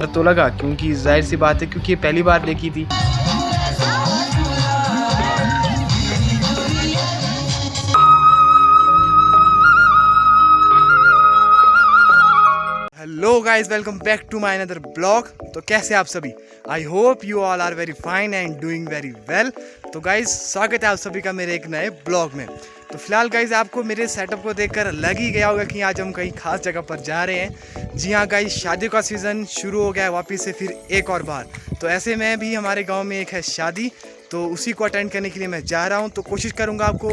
तो लगा, क्योंकि जाहिर सी बात है क्योंकि ये पहली बार देखी थी। Hello guys, welcome back to my another blog. तो कैसे आप सभी? I hope you all are very fine and doing very well. तो गाइस, स्वागत है आप सभी का मेरे एक नए ब्लॉग में। तो फिलहाल गाइस, आपको मेरे सेटअप को देखकर लग ही गया होगा कि आज हम कहीं खास जगह पर जा रहे हैं। जी हाँ गाइस, शादियों का सीज़न शुरू हो गया है वापस से फिर एक और बार। तो ऐसे में भी हमारे गाँव में एक है शादी, तो उसी को अटेंड करने के लिए मैं जा रहा हूँ। तो कोशिश करूँगा आपको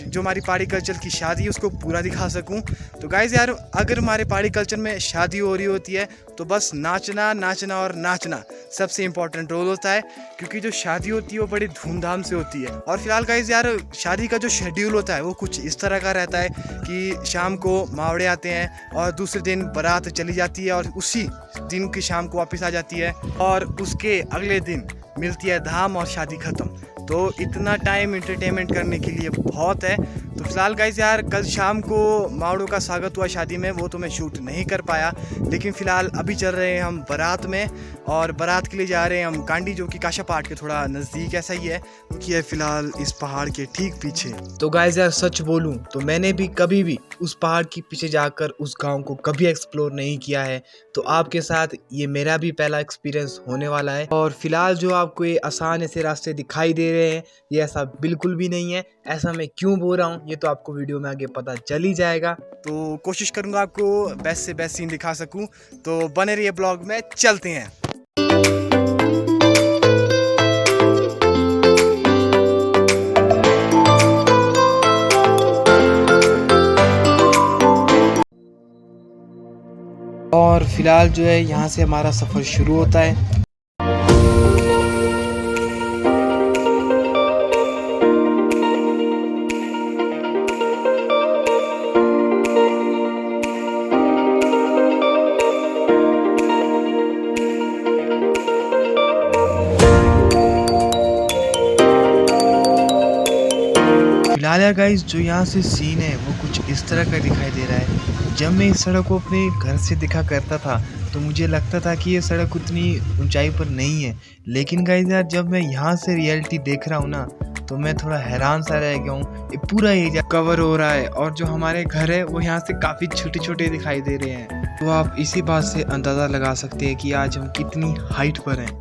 जो हमारी पहाड़ी कल्चर की शादी है उसको पूरा दिखा सकूँ। तो गाइस यार, अगर हमारे पहाड़ी कल्चर में शादी हो रही होती है तो बस नाचना नाचना और नाचना सबसे इम्पोर्टेंट रोल होता है, क्योंकि जो शादी होती है वो बड़ी धूमधाम से होती है। और फिलहाल गाइस यार, शादी का जो शेड्यूल होता है वो कुछ इस तरह का रहता है कि शाम को मावड़े आते हैं और दूसरे दिन बारात चली जाती है और उसी दिन की शाम को वापस आ जाती है और उसके अगले दिन मिलती है धाम और शादी ख़त्म। तो इतना टाइम एंटरटेनमेंट करने के लिए बहुत है। तो फिलहाल गाइस यार, कल शाम को मावड़ों का स्वागत हुआ शादी में, वो तो मैं शूट नहीं कर पाया। लेकिन फ़िलहाल अभी चल रहे हैं हम बारात में, और बारात के लिए जा रहे हैं हम कांडी, जो कि काशा पहाड़ के थोड़ा नज़दीक ऐसा ही है, क्योंकि है फ़िलहाल इस पहाड़ के ठीक पीछे। तो गाइस यार, सच बोलूँ तो मैंने भी कभी भी उस पहाड़ के पीछे जाकर उस गाँव को कभी एक्सप्लोर नहीं किया है। तो आपके साथ ये मेरा भी पहला एक्सपीरियंस होने वाला है। और फिलहाल जो आपको ये आसान ऐसे रास्ते दिखाई दे रहे हैं, ये ऐसा बिल्कुल भी नहीं है। ऐसा मैं क्यों बोल रहा हूँ ये तो आपको वीडियो में आगे पता चल ही जाएगा। तो कोशिश करूँगा आपको बेस्ट से बेस्ट सीन दिखा सकूँ। तो बने रहिए ब्लॉग में, चलते हैं। और फिलहाल जो है यहाँ से हमारा सफ़र शुरू होता है। फिलहाल यार गाइस, जो यहाँ से सीन है वो कुछ इस तरह का दिखाई दे रहा है। जब मैं इस सड़क को अपने घर से दिखा करता था तो मुझे लगता था कि ये सड़क उतनी ऊंचाई पर नहीं है। लेकिन गाइस यार, जब मैं यहाँ से रियलिटी देख रहा हूँ ना, तो मैं थोड़ा हैरान सा रह गया हूँ। ये पूरा एरिया कवर हो रहा है और जो हमारे घर है वो यहाँ से काफ़ी छोटे छोटे दिखाई दे रहे हैं। तो आप इसी बात से अंदाज़ा लगा सकते हैं कि आज हम कितनी हाइट पर हैं।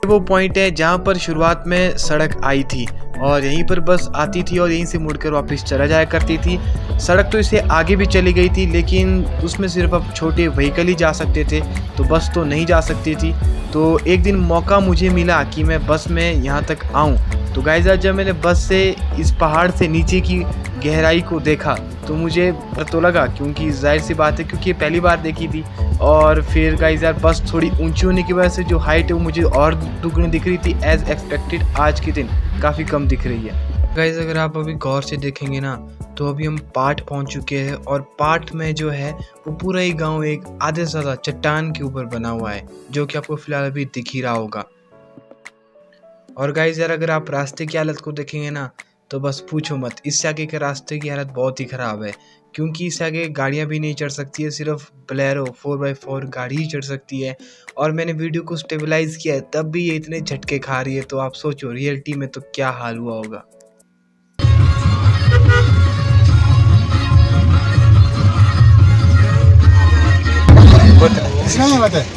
वो पॉइंट है जहाँ पर शुरुआत में सड़क आई थी और यहीं पर बस आती थी और यहीं से मुड़कर वापस चला जाया करती थी। सड़क तो इससे आगे भी चली गई थी, लेकिन उसमें सिर्फ अब छोटे व्हीकल ही जा सकते थे, तो बस तो नहीं जा सकती थी। तो एक दिन मौका मुझे मिला कि मैं बस में यहाँ तक आऊँ। तो गाइस, जब मैंने बस से इस पहाड़ से नीचे की गहराई को देखा तो मुझे तो लगा, क्योंकि जाहिर सी बात है क्योंकि ये पहली बार देखी थी। और फिर गाइस यार, बस थोड़ी ऊंची होने की वजह से जो हाइट है वो मुझे और दुगनी दिख रही थी एज एक्सपेक्टेड। आज के दिन काफ़ी कम दिख रही है। गाइस, अगर आप अभी गौर से देखेंगे ना, तो अभी हम पाठ पहुंच चुके हैं और पाठ में जो है वो पूरा ही गांव एक आधे से ज़्यादा चट्टान के ऊपर बना हुआ है, जो कि आपको फिलहाल अभी दिख ही रहा होगा। और गाइस यार, अगर आप रास्ते की हालत को देखेंगे ना, तो बस पूछो मत, इससे आगे के रास्ते की हालत बहुत ही ख़राब है, क्योंकि इससे आगे गाड़ियाँ भी नहीं चढ़ सकती है, सिर्फ बोलेरो 4x4 गाड़ी ही चढ़ सकती है। और मैंने वीडियो को स्टेबलाइज़ किया है तब भी ये इतने झटके खा रही है, तो आप सोचो रियलिटी में तो क्या हाल हुआ होगा।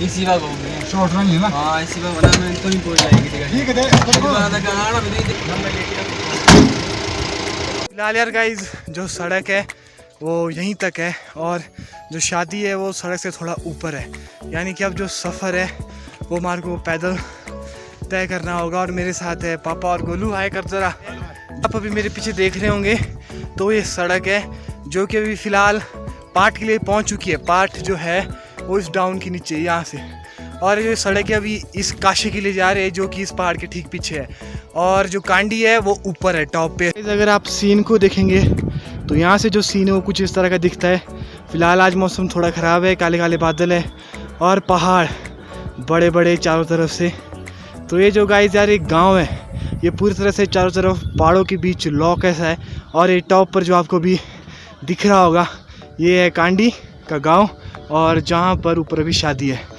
इसी बात शॉर्ट रन है ना। हाँ, इसी बात बना मैं तो नहीं बोल जाएगी। ठीक है, फिलहाल यार गाइस, जो सड़क है वो यहीं तक है और जो शादी है वो सड़क से थोड़ा ऊपर है, यानी कि अब जो सफ़र है वो हमारे को पैदल तय करना होगा। और मेरे साथ है पापा और गोलू। हाय कर ज़रा। आप अभी मेरे पीछे देख रहे होंगे तो ये सड़क है जो कि अभी फ़िलहाल पाठ के लिए पहुंच चुकी है। पाठ जो है वो इस डाउन के नीचे यहाँ से, और ये सड़क अभी इस काशी के लिए जा रहे हैं जो कि इस पहाड़ के ठीक पीछे है, और जो कांडी है वो ऊपर है टॉप पे। अगर आप सीन को देखेंगे तो यहाँ से जो सीन है वो कुछ इस तरह का दिखता है। फ़िलहाल आज मौसम थोड़ा ख़राब है, काले काले बादल है और पहाड़ बड़े बड़े चारों तरफ से। तो ये जो गाइस यार एक गांव है, ये पूरी तरह से चारों तरफ पहाड़ों के बीच लॉक ऐसा है। और ये टॉप पर जो आपको भी दिख रहा होगा, ये है कांडी का गांव, और जहां पर ऊपर अभी शादी है।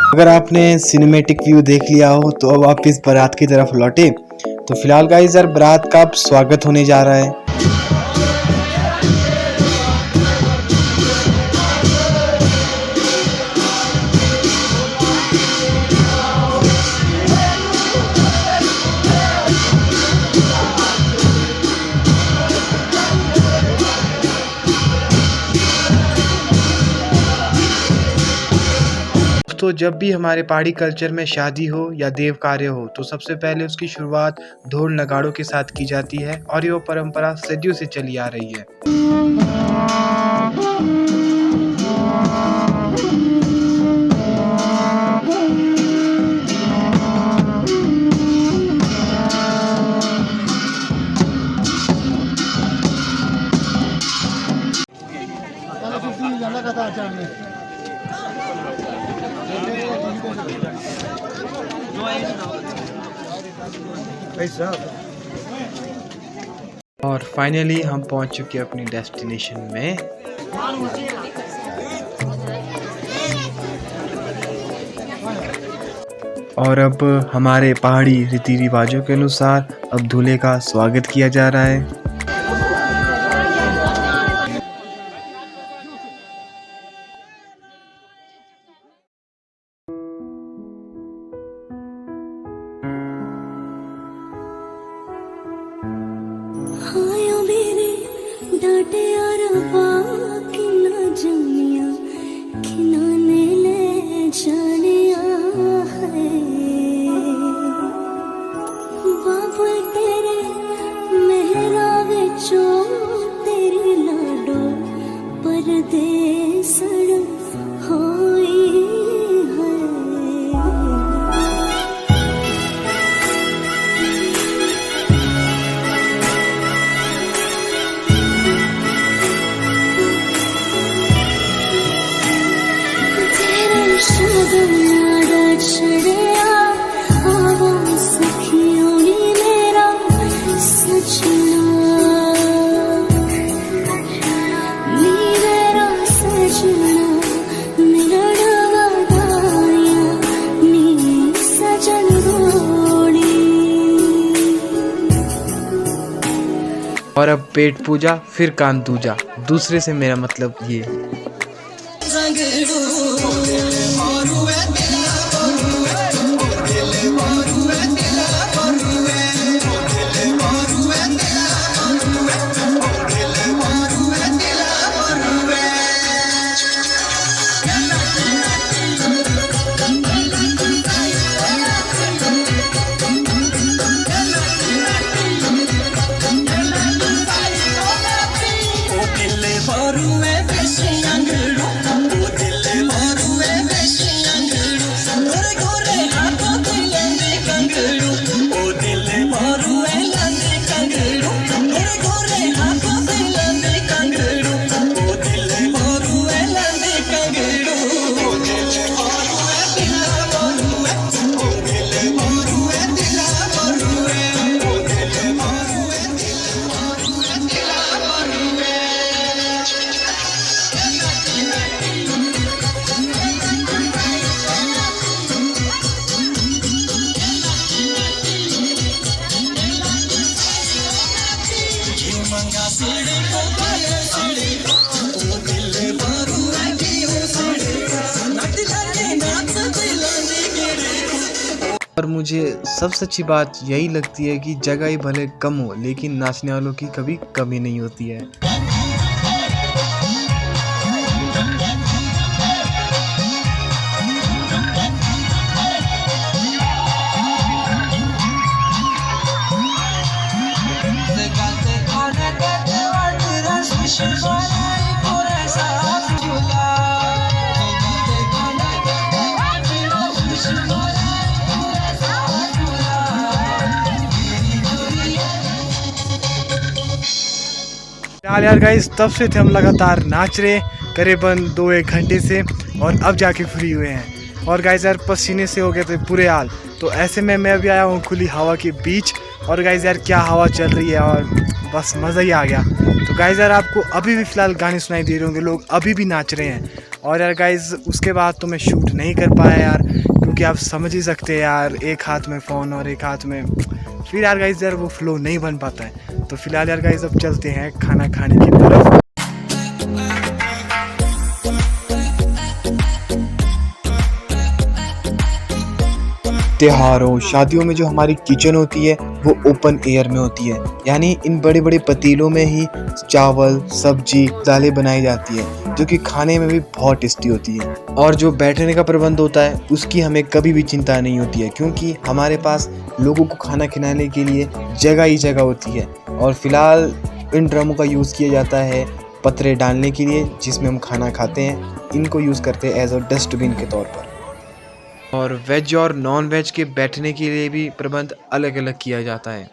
अगर आपने सिनेमैटिक व्यू देख लिया हो तो अब आप इस बारात की तरफ लौटे। तो फिलहाल गाइस यार बारात का अब स्वागत होने जा रहा है। तो जब भी हमारे पहाड़ी कल्चर में शादी हो या देव कार्य हो तो सबसे पहले उसकी शुरुआत ढोल नगाड़ों के साथ की जाती है, और ये परंपरा सदियों से चली आ रही है। और फाइनली हम पहुंच चुके हैं अपनी डेस्टिनेशन में। और अब हमारे पहाड़ी रीति रिवाजों के अनुसार अब दूल्हे का स्वागत किया जा रहा है। और अब पेट पूजा फिर कान दूजा, दूसरे से मेरा मतलब ये। और मुझे सबसे अच्छी बात यही लगती है कि जगह ही भले कम हो लेकिन नाचने वालों की कभी कमी नहीं होती है। फिलहाल यार गाइस तब से थे हम लगातार नाच रहे करीबन 2-1 घंटे से और अब जाके फ्री हुए हैं। और गाइस यार पसीने से हो गए थे बुरे हाल। तो ऐसे में मैं अभी आया हूँ खुली हवा के बीच और गाइस यार क्या हवा चल रही है और बस मज़ा ही आ गया। तो गाइस यार आपको अभी भी फ़िलहाल गाने सुनाई दे रहे होंगे, लोग अभी भी नाच रहे हैं। और यार गाइस उसके बाद तो मैं शूट नहीं कर पाया यार, क्योंकि आप समझ ही सकते हैं यार, एक हाथ में फ़ोन और एक हाथ में, फिर यार गाइस यार वो फ्लो नहीं बन पाता है। तो फिलहाल यार गाइस अब चलते हैं खाना खाने की तरफ। त्योहारों शादियों में जो हमारी किचन होती है वो ओपन एयर में होती है, यानी इन बड़े बड़े पतीलों में ही चावल सब्जी दालें बनाई जाती है, जो कि खाने में भी बहुत टेस्टी होती है। और जो बैठने का प्रबंध होता है उसकी हमें कभी भी चिंता नहीं होती है, क्योंकि हमारे पास लोगों को खाना खिलाने के लिए जगह ही जगह होती है। और फिलहाल इन ड्रमों का यूज़ किया जाता है पत्रे डालने के लिए, जिसमें हम खाना खाते हैं। इनको यूज़ करते हैं एज अ डस्टबिन के तौर पर। और वेज और नॉन वेज के बैठने के लिए भी प्रबंध अलग अलग किया जाता है।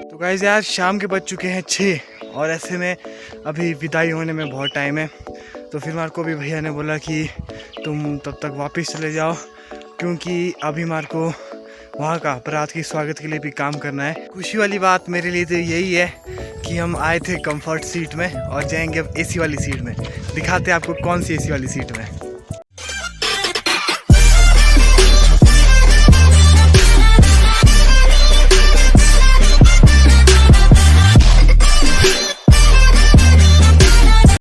तो गाइस यार शाम के बज चुके हैं 6 और ऐसे में अभी विदाई होने में बहुत टाइम है। तो फिर मार को भी भैया ने बोला कि तुम तब तक वापस चले जाओ, क्योंकि अभी मार को वहाँ का बारात के स्वागत के लिए भी काम करना है। खुशी वाली बात मेरे लिए तो यही है कि हम आए थे कंफर्ट सीट में और जाएंगे अब एसी वाली सीट में। दिखाते हैं आपको कौन सी एसी वाली सीट में।